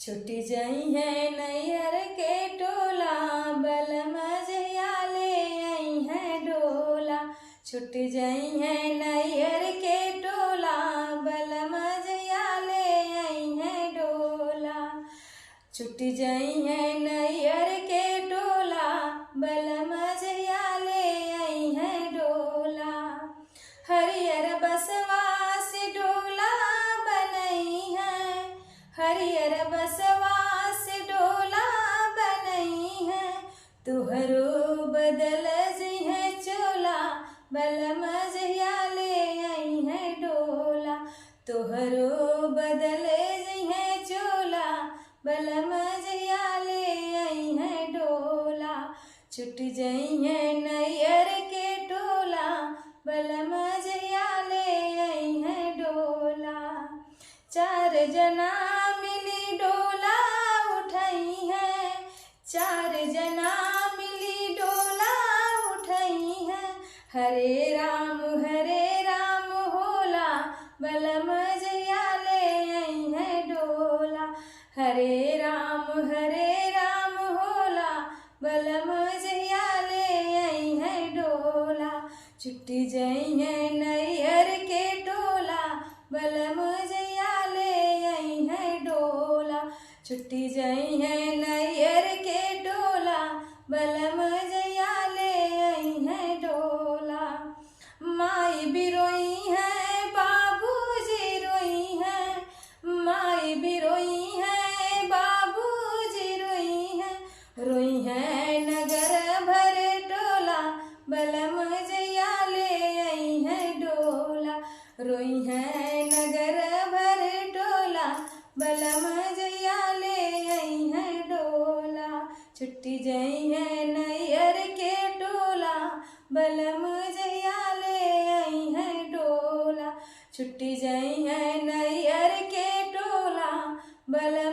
छुटी जाई है नैयर के टोला, बलम जहिया ले आई है डोला। छुट जाई है नैयर के टोला, बलम जहिया ले आई है डोला। छुट जाई है नैयर के टोला, बलम जहिया ले आई है डोला। हरियर बसवा से डोला बनई है, हरियर बसवा से डोला बनई है। तुहरो बदल जी है चोला, बलम जहिया ले आई है डोला। तुहरो बदल जी है चोला, बलम जहिया ले आई है डोला। छुट जाई है नैयर के टोला, बलम जहिया ले आई है डोला। चार जना मिली डोला उठाई है, चार जना मिली डोला उठाई है। हरे राम होला, बलम जहिया ले आई है डोला। हरे राम होला, बलम जहिया ले आई है डोला। छुट जाई है नैयर के टोला, बलम जहिया ले आई है डोला। छुट जाई है नैयर के टोला, बलम जहिया ले आई है डोला। माई भी रोई है, बाबूजी रोई है, माई भी रोई है, बाबूजी रोई है। रोई है नगर भर टोला, बलम जहिया ले आई है डोला। रोई है नगर भर टोला, बलम जहिया ले आई है डोला। छुट जाई है नैयर के टोला, बलम जहिया ले आई है डोला। छुट जाई है नैयर के टोला, बलम